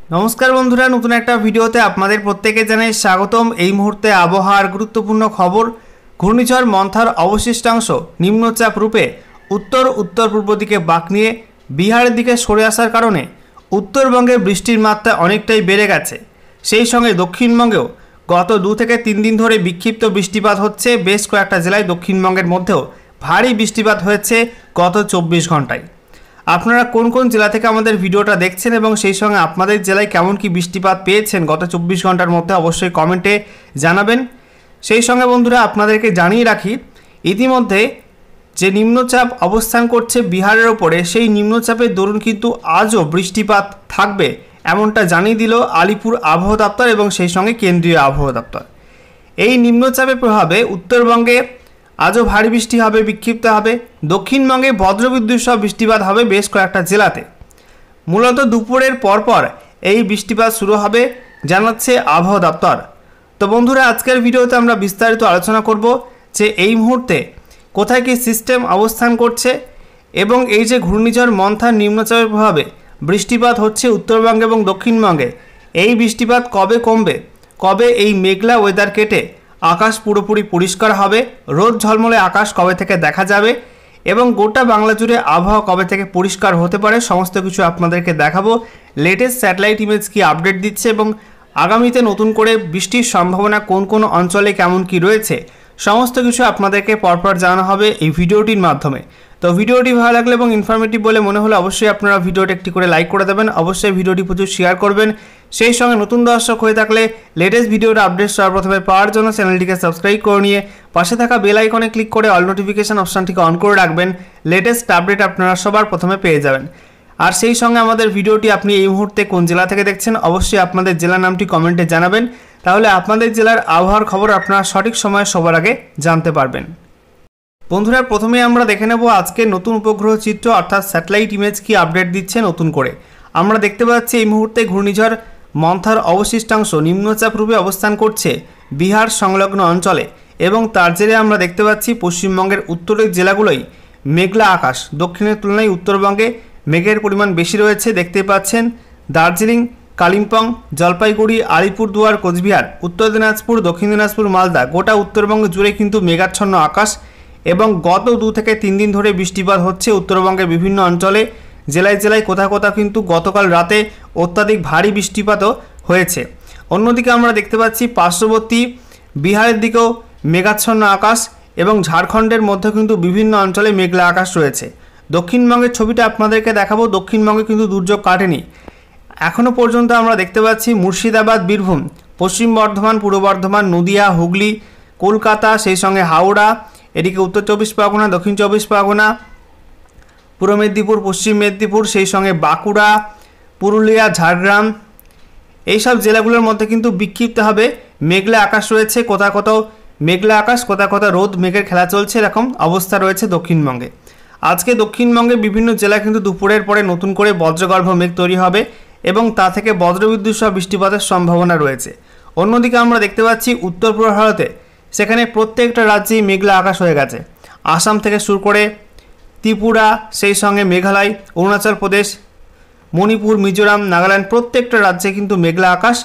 नमस्कार बंधुरा नतून एक भिडियोते आपनादेर प्रत्येके जानाई स्वागतम। এই মুহূর্তে আবহাওয়ার গুরুত্বপূর্ণ খবর। ঘূর্ণিঝড় মন্থার অবশিষ্টাংশ নিম্নচাপ রূপে উত্তর উত্তর পূর্ব দিকে বাঁক নিয়ে বিহারের দিকে সরে আসার কারণে উত্তরবঙ্গে বৃষ্টির মাত্রা অনেকটাই বেড়ে গেছে। সেই সঙ্গে দক্ষিণবঙ্গেও গত 2 থেকে 3 দিন ধরে বিক্ষিপ্ত বৃষ্টিপাত হচ্ছে। বেশ কয়েকটা জেলায় দক্ষিণবঙ্গের মধ্যেও ভারী বৃষ্টিপাত হয়েছে গত 24 ঘন্টায়। আপনারা কোন কোন জেলা থেকে আমাদের ভিডিওটা দেখছেন এবং সেই সঙ্গে আপনাদের জেলায় কেমন কি বৃষ্টিপাত পেয়েছেন গত 24 ঘন্টার মধ্যে অবশ্যই কমেন্টে জানাবেন। সেই সঙ্গে বন্ধুরা আপনাদেরকে জানিয়ে রাখি, ইতিমধ্যে যে নিম্নচাপ অবস্থান করছে বিহারের ওপরে, সেই নিম্নচাপের দরুন কিন্তু আজও বৃষ্টিপাত থাকবে এমনটা জানিয়ে দিল আলিপুর আবহাওয়া দপ্তর এবং সেই সঙ্গে কেন্দ্রীয় আবহাওয়া দপ্তর। এই নিম্নচাপের প্রভাবে উত্তরবঙ্গে আজও ভারী বৃষ্টি হবে, বিক্ষিপ্ত হবে। দক্ষিণবঙ্গে বজ্রবিদ্যুৎ সহ বৃষ্টিপাত হবে বেশ কয়েকটা জেলাতে। মূলত দুপুরের পরপর এই বৃষ্টিপাত শুরু হবে জানাচ্ছে আবহাওয়া দপ্তর। তো বন্ধুরা আজকের ভিডিওতে আমরা বিস্তারিত আলোচনা করব যে এই মুহূর্তে কোথায় কি সিস্টেম অবস্থান করছে এবং এই যে ঘূর্ণিঝড় মন্থার নিম্নচাপের প্রভাবে বৃষ্টিপাত হচ্ছে উত্তরবঙ্গে এবং দক্ষিণবঙ্গে, এই বৃষ্টিপাত কবে কমবে, কবে এই মেঘলা ওয়েদার কেটে আকাশ পুরোপুরি পরিষ্কার হবে, রোদ ঝলমলে আকাশ কবে থেকে দেখা যাবে এবং গোটা বাংলা জুড়ে আবহাওয়া কবে থেকে পরিষ্কার হতে পারে, সমস্ত কিছু আপনাদেরকে দেখাবো। লেটেস্ট স্যাটেলাইট ইমেজ কি আপডেট দিচ্ছে এবং আগামীতে নতুন করে বৃষ্টির সম্ভাবনা কোন কোন অঞ্চলে কেমন কি রয়েছে, সমস্ত কিছু আপনাদেরকে পরপর জানানো হবে এই ভিডিওটির মাধ্যমে। তো ভিডিওটি ভালো লাগলে এবং ইনফরমেটিভ বলে মনে হলে অবশ্যই আপনারা ভিডিওটি একটি করে লাইক করে দেবেন, অবশ্যই ভিডিওটি প্রচুর শেয়ার করবেন। সেই সঙ্গে নতুন দর্শক হয়ে থাকলে লেটেস্ট ভিডিওর আপডেট সর্বপ্রথমে পাওয়ার জন্য চ্যানেলটিকে সাবস্ক্রাইব করে নিয়ে পাশে থাকা বেল আইকনে ক্লিক করে অল নোটিফিকেশন অপশনটিকে অন করে রাখবেন। লেটেস্ট আপডেট আপনারা সবার প্রথমে পেয়ে যাবেন। আর সেই সঙ্গে আমাদের ভিডিওটি আপনি এই মুহূর্তে কোন জেলা থেকে দেখছেন অবশ্যই আপনাদের জেলার নামটি কমেন্টে জানাবেন, তাহলে আপনাদের জেলার আবহাওয়ার খবর আপনারা সঠিক সময়ে সবার আগে জানতে পারবেন। বন্ধুরা প্রথমে আমরা দেখে নেব আজকে নতুন উপগ্রহ চিত্র অর্থাৎ স্যাটেলাইট ইমেজ কি আপডেট দিচ্ছে নতুন করে। আমরা দেখতে পাচ্ছি এই মুহূর্তে ঘূর্ণিঝড় মন্থার অবশিষ্টাংশ নিম্নচাপ রূপে অবস্থান করছে বিহার সংলগ্ন অঞ্চলে এবং তার জেরে আমরা দেখতে পাচ্ছি পশ্চিমবঙ্গের উত্তরের জেলাগুলোই মেঘলা আকাশ, দক্ষিণের তুলনায় উত্তরবঙ্গে মেঘের পরিমাণ বেশি রয়েছে। দেখতে পাচ্ছেন দার্জিলিং, কালিম্পং, জলপাইগুড়ি, আলিপুরদুয়ার, কোচবিহার, উত্তর দিনাজপুর, দক্ষিণ দিনাজপুর, মালদা, গোটা উত্তরবঙ্গ জুড়ে কিন্তু মেঘাচ্ছন্ন আকাশ এবং গত 2 থেকে 3 দিন ধরে বৃষ্টিপাত হচ্ছে উত্তরবঙ্গের বিভিন্ন অঞ্চলে। জেলায় জেলায় কোথাও কোথাও কিন্তু গতকাল রাতে অত্যাধিক ভারী বৃষ্টিপাতও হয়েছে। অন্যদিকে আমরা দেখতে পাচ্ছি পার্শ্ববর্তী বিহারের দিকেও মেঘাচ্ছন্ন আকাশ এবং ঝাড়খণ্ডের মধ্যে কিন্তু বিভিন্ন অঞ্চলে মেঘলা আকাশ রয়েছে। দক্ষিণবঙ্গের ছবিটা আপনাদেরকে দেখাবো। দক্ষিণবঙ্গে কিন্তু দুর্যোগ কাটেনি এখনও পর্যন্ত। আমরা দেখতে পাচ্ছি মুর্শিদাবাদ, বীরভূম, পশ্চিম বর্ধমান, পূর্ব বর্ধমান, নদিয়া, হুগলি, কলকাতা, সেই সঙ্গে হাওড়া, এদিকে উত্তর 24 পরগনা, দক্ষিণ 24 পরগনা, পূর্ব মেদিনীপুর, পশ্চিম মেদিনীপুর, সেই সঙ্গে বাঁকুড়া, পুরুলিয়া, ঝাড়গ্রাম, এইসব জেলাগুলোর মধ্যে কিন্তু বিক্ষিপ্তভাবে মেঘলা আকাশ রয়েছে। কোথাও কোথাও মেঘলা আকাশ, কোথাও কোথাও রোদ মেঘের খেলা চলছে, এরকম অবস্থা রয়েছে দক্ষিণবঙ্গে। আজকে দক্ষিণবঙ্গে বিভিন্ন জেলায় কিন্তু দুপুরের পরে নতুন করে বজ্রগর্ভ মেঘ তৈরি হবে এবং তা থেকে বজ্রবিদ্যুৎ সহ বৃষ্টিপাতের সম্ভাবনা রয়েছে। অন্যদিকে আমরা দেখতে পাচ্ছি উত্তর পূর্ব ভারতে সেখানে প্রত্যেকটা রাজ্যেই মেঘলা আকাশ হয়ে গেছে। আসাম থেকে শুরু করে ত্রিপুরা, সেই সঙ্গে মেঘালয়, অরুণাচল প্রদেশ, মণিপুর, মিজোরাম, নাগাল্যান্ড, প্রত্যেকটা রাজ্যে কিন্তু মেঘলা আকাশ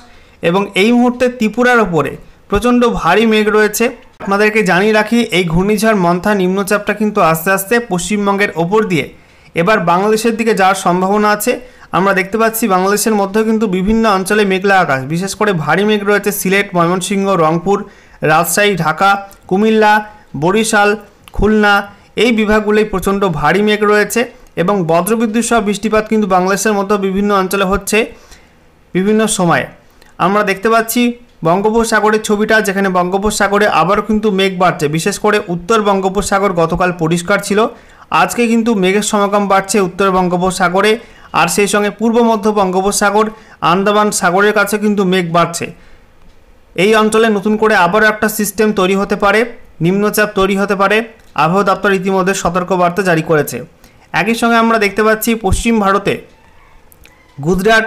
এবং এই মুহূর্তে ত্রিপুরার ওপরে প্রচণ্ড ভারী মেঘ রয়েছে। আপনাদেরকে জানিয়ে রাখি এই ঘূর্ণিঝড় মন্থা নিম্নচাপটা কিন্তু আস্তে আস্তে পশ্চিমবঙ্গের ওপর দিয়ে এবার বাংলাদেশের দিকে যাওয়ার সম্ভাবনা আছে। আমরা দেখতে পাচ্ছি বাংলাদেশের মধ্যেও কিন্তু বিভিন্ন অঞ্চলে মেঘলা আকাশ, বিশেষ করে ভারী মেঘ রয়েছে সিলেট, ময়মনসিংহ, রংপুর, রাজশাহী, ঢাকা, কুমিল্লা, বরিশাল, খুলনা, এই বিভাগগুলোই প্রচণ্ড ভারী মেঘ রয়েছে এবং বজ্রবিদ্যুৎ সহ বৃষ্টিপাত কিন্তু বাংলাদেশের মধ্যে বিভিন্ন অঞ্চলে হচ্ছে বিভিন্ন সময়ে। আমরা দেখতে পাচ্ছি বঙ্গোপসাগরের ছবিটা, যেখানে বঙ্গোপসাগরে আবারও কিন্তু মেঘ বাড়ছে। বিশেষ করে উত্তর বঙ্গোপসাগর গতকাল পরিষ্কার ছিল, আজকে কিন্তু মেঘের সমাগম বাড়ছে উত্তর বঙ্গোপসাগরে। আর সেই সঙ্গে পূর্ব মধ্য বঙ্গোপসাগর, আন্দামান সাগরের কাছে কিন্তু মেঘ বাড়ছে। এই অঞ্চলে নতুন করে আবারও একটা সিস্টেম তৈরি হতে পারে, নিম্নচাপ তৈরি হতে পারে। আবহাওয়া দপ্তর ইতিমধ্যে সতর্কবার্তা জারি করেছে। একই সঙ্গে আমরা দেখতে পাচ্ছি পশ্চিম ভারতে গুজরাট,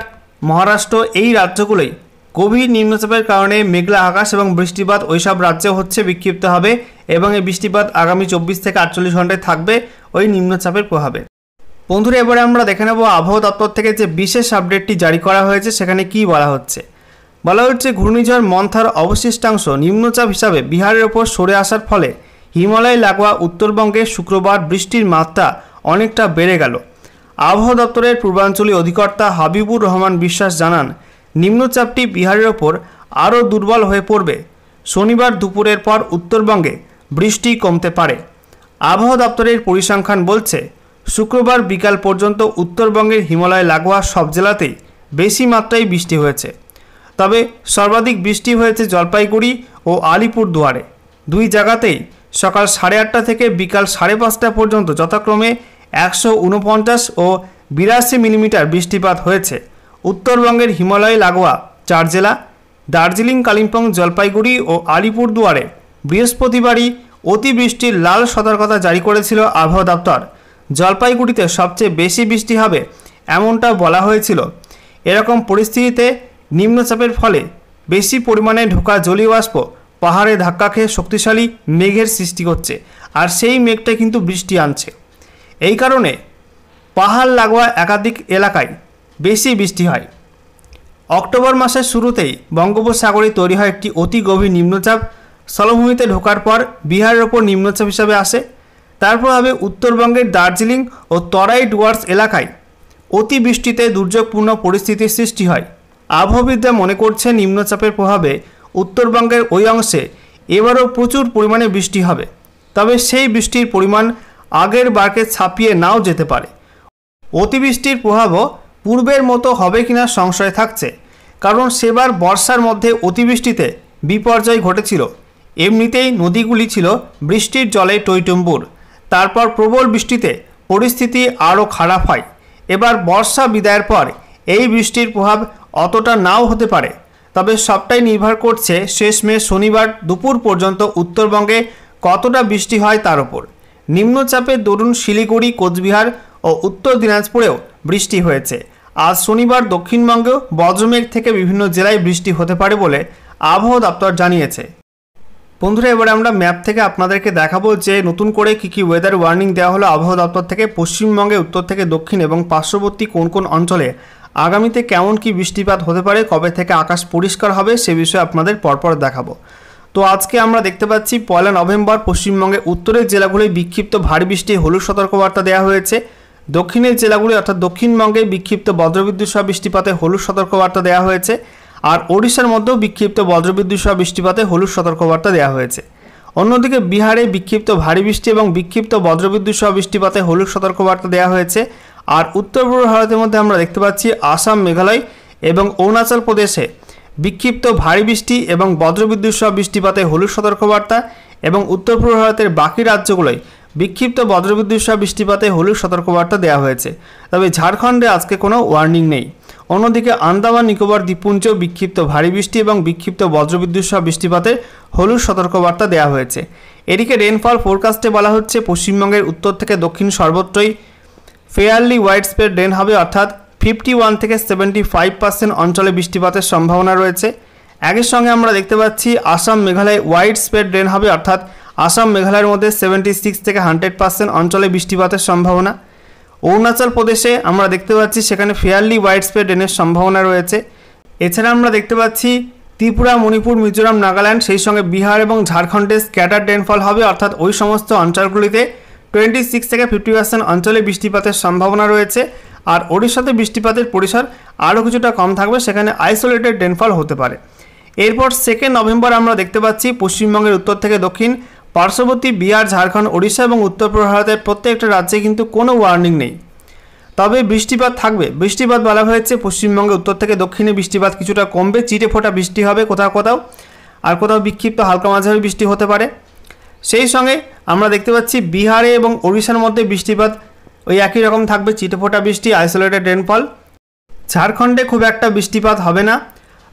মহারাষ্ট্র, এই রাজ্যগুলোই গভীর নিম্নচাপের কারণে মেঘলা আকাশ এবং বৃষ্টিপাত ওইসব রাজ্যে হচ্ছে, বিক্ষিপ্ত হবে এবং এই বৃষ্টিপাত আগামী 24 থেকে 48 ঘন্টায় থাকবে ওই নিম্নচাপের প্রভাবে। বন্ধুরা, এবারে আমরা দেখে নেব আবহাওয়া দপ্তর থেকে যে বিশেষ আপডেটটি জারি করা হয়েছে সেখানে কি বলা হচ্ছে। বলা হচ্ছে ঘূর্ণিঝড় মন্থার অবশিষ্টাংশ নিম্নচাপ হিসাবে বিহারের ওপর সরে আসার ফলে হিমালয় লাগোয়া উত্তরবঙ্গে শুক্রবার বৃষ্টির মাত্রা অনেকটা বেড়ে গেল। আবহাওয়া দপ্তরের পূর্বাঞ্চলীয় অধিকর্তা হাবিবুর রহমান বিশ্বাস জানান, নিম্নচাপটি বিহারের ওপর আরও দুর্বল হয়ে পড়বে। শনিবার দুপুরের পর উত্তরবঙ্গে বৃষ্টি কমতে পারে। আবহাওয়া দপ্তরের পরিসংখ্যান বলছে, শুক্রবার বিকাল পর্যন্ত উত্তরবঙ্গের হিমালয় লাগোয়া সব জেলাতেই বেশি মাত্রায় বৃষ্টি হয়েছে। তবে সর্বাধিক বৃষ্টি হয়েছে জলপাইগুড়ি ও আলিপুরদুয়ারে। দুই জায়গাতেই সকাল 8:30 থেকে বিকাল 5:30 পর্যন্ত যথাক্রমে 149 ও 82 মিলিমিটার বৃষ্টিপাত হয়েছে। উত্তরবঙ্গের হিমালয় লাগোয়া 4 জেলা দার্জিলিং, কালিম্পং, জলপাইগুড়ি ও আলিপুরদুয়ারে বৃহস্পতিবারই অতিবৃষ্টির লাল সতর্কতা জারি করেছিল আবহাওয়া দপ্তর। জলপাইগুড়িতে সবচেয়ে বেশি বৃষ্টি হবে এমনটা বলা হয়েছিল। এরকম পরিস্থিতিতে নিম্নচাপের ফলে বেশি পরিমাণে ঢোকা জলীয় বাষ্প পাহাড়ে ধাক্কা খেয়ে শক্তিশালী মেঘের সৃষ্টি করছে, আর সেই মেঘটা কিন্তু বৃষ্টি আনছে। এই কারণে পাহাড় লাগোয়া একাধিক এলাকায় বেশি বৃষ্টি হয়। অক্টোবর মাসের শুরুতেই বঙ্গোপসাগরে তৈরি হয় একটি অতি গভীর নিম্নচাপ। স্থলভূমিতে ঢোকার পর বিহারের ওপর নিম্নচাপ হিসাবে আসে। তার প্রভাবে উত্তরবঙ্গের দার্জিলিং ও তরাই ডুয়ার্স এলাকায় অতিবৃষ্টিতে দুর্যোগপূর্ণ পরিস্থিতির সৃষ্টি হয়। আবহাওয়াবিদরা মনে করছে নিম্নচাপের প্রভাবে উত্তরবঙ্গের ওই অংশে এবারও প্রচুর পরিমাণে বৃষ্টি হবে। তবে সেই বৃষ্টির পরিমাণ আগের বারকে ছাপিয়ে নাও যেতে পারে। অতিবৃষ্টির প্রভাবও পূর্বের মতো হবে কিনা সংশয় থাকছে, কারণ সেবার বর্ষার মধ্যে অতিবৃষ্টিতে বিপর্যয় ঘটেছিল। এমনিতেই নদীগুলি ছিল বৃষ্টির জলে টইটুম্বুর। তারপর প্রবল বৃষ্টিতে পরিস্থিতি আরও খারাপ হয়। এবার বর্ষা বিদায়ের পর এই বৃষ্টির প্রভাব অতটা নাও হতে পারে। তবে সবটাই নির্ভর করছে শেষমেশ শনিবার দুপুর পর্যন্ত উত্তরবঙ্গে কতটা বৃষ্টি হয় তার উপর। নিম্নচাপের দরুন শিলিগুড়ি, কোচবিহার ও উত্তর দিনাজপুরেও বৃষ্টি হয়েছে। আজ শনিবার দক্ষিণবঙ্গেও বজ্রমেঘ থেকে বিভিন্ন জেলায় বৃষ্টি হতে পারে বলে আবহাওয়া দপ্তর জানিয়েছে। বন্ধুরা, এবারে আমরা ম্যাপ থেকে আপনাদেরকে দেখাবো যে নতুন করে কী ওয়েদার ওয়ার্নিং দেওয়া হলো আবহাওয়া দপ্তর থেকে। পশ্চিমবঙ্গে উত্তর থেকে দক্ষিণ এবং পার্শ্ববর্তী কোন কোন অঞ্চলে আগামীতে কেমন কি বৃষ্টিপাত হতে পারে, কবে থেকে আকাশ পরিষ্কার হবে সে বিষয়ে আপনাদের পরপর দেখাবো। তো আজকে আমরা দেখতে পাচ্ছি 1 নভেম্বর পশ্চিমবঙ্গে উত্তরের জেলাগুলোয় বিক্ষিপ্ত ভারী বৃষ্টি হলুদ সতর্কবার্তা দেওয়া হয়েছে। দক্ষিণের জেলাগুলি অর্থাৎ দক্ষিণবঙ্গে বিক্ষিপ্ত বজ্রবিদ্যুৎ সহ বৃষ্টিপাতে হলুদ সতর্কবার্তা দেওয়া হয়েছে। আর ওড়িশার মধ্যেও বিক্ষিপ্ত বজ্রবিদ্যুৎ সহ বৃষ্টিপাতে হলুদ সতর্কবার্তা দেওয়া হয়েছে। অন্যদিকে বিহারে বিক্ষিপ্ত ভারী বৃষ্টি এবং বিক্ষিপ্ত বজ্রবিদ্যুৎ সহ বৃষ্টিপাতে হলুদ সতর্কবার্তা দেওয়া হয়েছে। আর উত্তর পূর্ব ভারতের মধ্যে আমরা দেখতে পাচ্ছি আসাম, মেঘালয় এবং অরুণাচল প্রদেশে বিক্ষিপ্ত ভারী বৃষ্টি এবং বজ্রবিদ্যুৎ সহ বৃষ্টিপাতে হলুদ সতর্কবার্তা, এবং উত্তর পূর্ব ভারতের বাকি রাজ্যগুলোয় বিক্ষিপ্ত বজ্রবিদ্যুৎ সহ বৃষ্টিপাতে হলুদ সতর্কবার্তা দেওয়া হয়েছে। তবে ঝাড়খণ্ডে আজকে কোনো ওয়ার্নিং নেই। অন্যদিকে আন্দামান নিকোবর দ্বীপপুঞ্জে বিক্ষিপ্ত ভারী বৃষ্টি এবং বিক্ষিপ্ত বজ্রবিদ্যুৎ সহ বৃষ্টিপাতে হলুদ সতর্কবার্তা দেওয়া হয়েছে। এদিকে রেনফল ফোরকাস্টে বলা হচ্ছে পশ্চিমবঙ্গের উত্তর থেকে দক্ষিণ সর্বত্রই ফেয়ারলি ওয়াইড স্প্রেড রেন হবে, অর্থাৎ 51 থেকে 75% অঞ্চলে বৃষ্টিপাতের সম্ভাবনা রয়েছে। একই সঙ্গে আমরা দেখতে পাচ্ছি Assam, Meghalaya wide spread rain হবে, অর্থাৎ আসাম, মেঘালয়ের মধ্যে 76 থেকে 100% অঞ্চলে বৃষ্টিপাতের সম্ভাবনা। অরুণাচল প্রদেশে আমরা দেখতে পাচ্ছি সেখানে ফেয়ারলি ওয়াইড স্প্রেড রেনের সম্ভাবনা রয়েছে। এছাড়া আমরা দেখতে পাচ্ছি ত্রিপুরা, মণিপুর, মিজোরাম, নাগাল্যান্ড, সেই সঙ্গে বিহার এবং ঝাড়খণ্ডে স্ক্যাটার্ড রেনফল হবে, অর্থাৎ ওই সমস্ত অঞ্চলগুলিতে 26 থেকে 50% অঞ্চলে বৃষ্টিপাতের সম্ভাবনা রয়েছে। আর ওড়িশাতে বৃষ্টিপাতের পরিসর আরও কিছুটা কম থাকবে, সেখানে আইসোলেটেড রেনফল হতে পারে। এরপর 2 নভেম্বর আমরা দেখতে পাচ্ছি পশ্চিমবঙ্গের উত্তর থেকে দক্ষিণ পার্শ্ববর্তী বিহার, ঝাড়খণ্ড, ওড়িশা এবং উত্তর পূর্ব ভারতের প্রত্যেকটা রাজ্যে কিন্তু কোনো ওয়ার্নিং নেই। তবে বৃষ্টিপাত থাকবে। বৃষ্টিপাত বলা হয়েছে পশ্চিমবঙ্গে উত্তর থেকে দক্ষিণে বৃষ্টিপাত কিছুটা কমবে, চিটে ফোটা বৃষ্টি হবে কোথাও কোথাও, আর কোথাও বিক্ষিপ্ত হালকা মাঝারি বৃষ্টি হতে পারে। সেই সঙ্গে আমরা দেখতে পাচ্ছি বিহারে এবং ওড়িশার মধ্যে বৃষ্টিপাত ওই একই রকম থাকবে, চিটে ফোটা বৃষ্টি, আইসোলেটেড রেনফল। ঝাড়খণ্ডে খুব একটা বৃষ্টিপাত হবে না।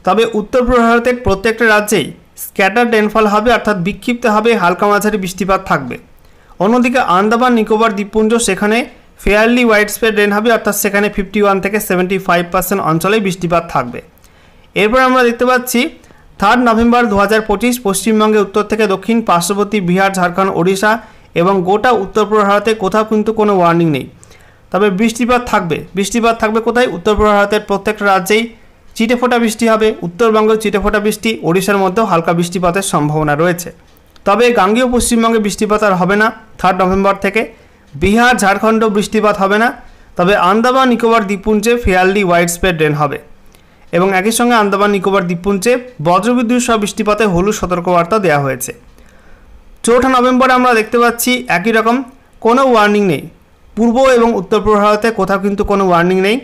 তবে উত্তর পূর্ব ভারতের প্রত্যেকটা রাজ্যেই স্ক্যাটার্ড রেনফল হবে, অর্থাৎ বিক্ষিপ্ত হবে হালকা মাঝারি বৃষ্টিপাত থাকবে। অন্যদিকে আন্দামান নিকোবর দ্বীপপুঞ্জ, সেখানে ফেয়ারলি ওয়াইড স্প্রেড রেন হবে, অর্থাৎ সেখানে 51 থেকে 75% অঞ্চলে বৃষ্টিপাত থাকবে। এরপর আমরা দেখতে পাচ্ছি 3 নভেম্বর 2025 পশ্চিমবঙ্গে উত্তর থেকে দক্ষিণ পার্শ্ববর্তী বিহার, ঝাড়খণ্ড, ওড়িশা এবং গোটা উত্তর পূর্ব ভারতে কোথাও কিন্তু কোনো ওয়ার্নিং নেই। তবে বৃষ্টিপাত থাকবে কোথায়? উত্তর পূর্ব ভারতের প্রত্যেকটা রাজ্যেই চিটেফোঁটা বৃষ্টি হবে। উত্তরবঙ্গেও চিটেফোঁটা বৃষ্টি, ওড়িশার মধ্যেও হালকা বৃষ্টিপাতের সম্ভাবনা রয়েছে। তবে গাঙ্গেয় পশ্চিমবঙ্গে বৃষ্টিপাত আর হবে না 3 নভেম্বর থেকে। বিহার, ঝাড়খণ্ড বৃষ্টিপাত হবে না। তবে আন্দামান নিকোবর দ্বীপপুঞ্জে ফেয়ারলি ওয়াইড স্প্রেড রেন হবে এবং একই সঙ্গে আন্দামান নিকোবর দ্বীপপুঞ্জে বজ্রবিদ্যুৎ সহ বৃষ্টিপাতে হলুদ সতর্কবার্তা দেওয়া হয়েছে। 4 নভেম্বর আমরা দেখতে পাচ্ছি একই রকম কোনো ওয়ার্নিং নেই। পূর্ব এবং উত্তর পূর্ব ভারতে কোথাও কিন্তু কোনো ওয়ার্নিং নেই।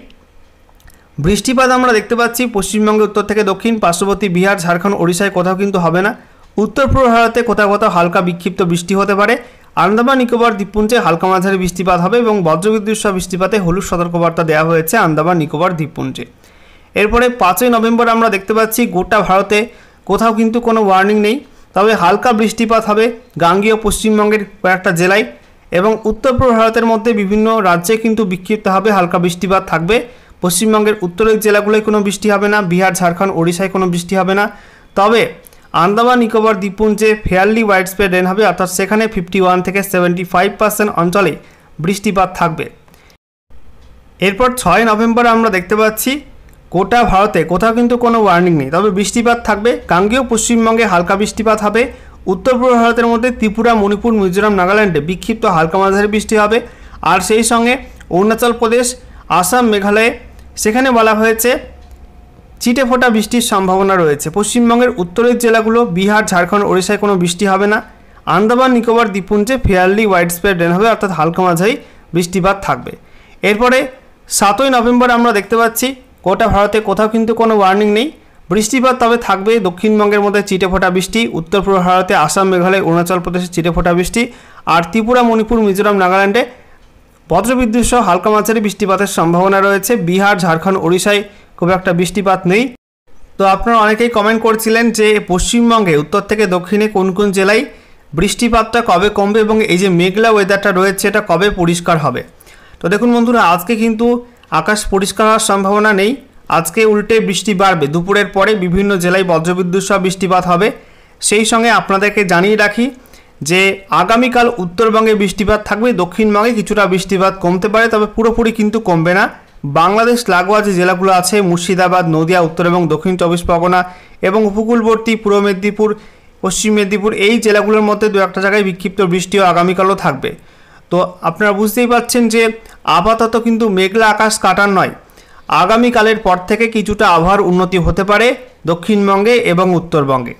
বৃষ্টিপাত আমরা দেখতে পাচ্ছি পশ্চিমবঙ্গে উত্তর থেকে দক্ষিণ, পার্শ্ববর্তী বিহার, ঝাড়খণ্ড, ওড়িশায় কোথাও কিন্তু হবে না। উত্তর পূর্ব ভারতে কোথাও হালকা বিক্ষিপ্ত বৃষ্টি হতে পারে। আন্দামান নিকোবর দ্বীপপুঞ্জে হালকা মাঝারি বৃষ্টিপাত হবে এবং বজ্রবিদ্যুৎ সহ বৃষ্টিপাতে হলুদ সতর্কবার্তা দেওয়া হয়েছে আন্দামান নিকোবর দ্বীপপুঞ্জে। এরপরে 5 নভেম্বর আমরা দেখতে পাচ্ছি গোটা ভারতে কোথাও কিন্তু কোনো ওয়ার্নিং নেই। তবে হালকা বৃষ্টিপাত হবে গাঙ্গেয় পশ্চিমবঙ্গের কয়েকটা জেলায় এবং উত্তর পূর্ব ভারতের মধ্যে বিভিন্ন রাজ্যে কিন্তু বিক্ষিপ্তভাবে হালকা বৃষ্টিপাত থাকবে। পশ্চিমবঙ্গের উত্তরের জেলাগুলোয় কোনো বৃষ্টি হবে না, বিহার, ঝাড়খণ্ড, ওড়িশায় কোনো বৃষ্টি হবে না। তবে আন্দামান নিকোবর দ্বীপপুঞ্জে ফেয়ারলি ওয়াইড স্প্রেড রেন হবে, অর্থাৎ সেখানে 51 থেকে 75% অঞ্চলে বৃষ্টিপাত থাকবে। এরপর 6 নভেম্বর আমরা দেখতে পাচ্ছি গোটা ভারতে কোথাও কিন্তু কোনো ওয়ার্নিং নেই। তবে বৃষ্টিপাত থাকবে গাঙ্গেয় পশ্চিমবঙ্গে হালকা বৃষ্টিপাত হবে। উত্তর পূর্ব ভারতের মধ্যে ত্রিপুরা, মণিপুর, মিজোরাম, নাগাল্যান্ডে বিক্ষিপ্ত হালকা মাঝারি বৃষ্টি হবে। আর সেই সঙ্গে অরুণাচল প্রদেশ, আসাম, মেঘালয়ে সেখানে বলা হয়েছে চিটেফোঁটা বৃষ্টির সম্ভাবনা রয়েছে। পশ্চিমবঙ্গের উত্তরের জেলাগুলো বিহার, ঝাড়খণ্ড, ওড়িশায় কোনো বৃষ্টি হবে না। আন্দামান নিকোবর দ্বীপপুঞ্জে ফেয়ারলি ওয়াইড স্প্রেড রেন হবে, অর্থাৎ হালকা মাঝারি বৃষ্টিপাত থাকবে। এরপরে 7 নভেম্বর আমরা দেখতে পাচ্ছি গোটা ভারতে কোথাও কিন্তু কোনো ওয়ার্নিং নেই। বৃষ্টিপাত তবে থাকবে দক্ষিণবঙ্গের মধ্যে চিটেফোঁটা বৃষ্টি, উত্তর পূর্ব ভারতে আসাম, মেঘালয়, অরুণাচল প্রদেশে চিটেফোঁটা বৃষ্টি, আর ত্রিপুরা, মণিপুর, মিজোরাম, নাগাল্যান্ডে বজ্রবিদ্যুৎ সহ হালকা মাঝারি বৃষ্টিপাতের সম্ভাবনা রয়েছে। বিহার, ঝাড়খণ্ড, ওড়িশায় খুব একটা বৃষ্টিপাত নেই। তো আপনারা অনেকেই কমেন্ট করছিলেন যে পশ্চিমবঙ্গে উত্তর থেকে দক্ষিণে কোন কোন জেলায় বৃষ্টিপাতটা কবে কমবে এবং এই যে মেঘলা ওয়েদারটা রয়েছে এটা কবে পরিষ্কার হবে। তো দেখুন বন্ধুরা, আজকে কিন্তু আকাশ পরিষ্কার হওয়ার সম্ভাবনা নেই। আজকে উল্টে বৃষ্টি বাড়বে। দুপুরের পরে বিভিন্ন জেলায় বজ্রবিদ্যুৎ সহ বৃষ্টিপাত হবে। সেই সঙ্গে আপনাদেরকে জানিয়ে রাখি যে আগামীকাল উত্তরবঙ্গে বৃষ্টিপাত থাকবে, দক্ষিণবঙ্গে কিছুটা বৃষ্টিপাত কমতে পারে, তবে পুরোপুরি কিন্তু কমবে না। বাংলাদেশ লাগোয়া যে জেলাগুলো আছে মুর্শিদাবাদ, নদিয়া, উত্তর এবং দক্ষিণ 24 পরগনা এবং উপকূলবর্তী পূর্ব মেদিনীপুর, পশ্চিম মেদিনীপুর এই জেলাগুলোর মধ্যে 2-1 জায়গায় বিক্ষিপ্ত বৃষ্টিও আগামীকালও থাকবে। তো আপনারা বুঝতেই পারছেন যে আপাতত কিন্তু মেঘলা আকাশ কাটার নয়, আগামীকালের পর থেকে কিছুটা আবহাওয়ার উন্নতি হতে পারে দক্ষিণবঙ্গে এবং উত্তরবঙ্গে।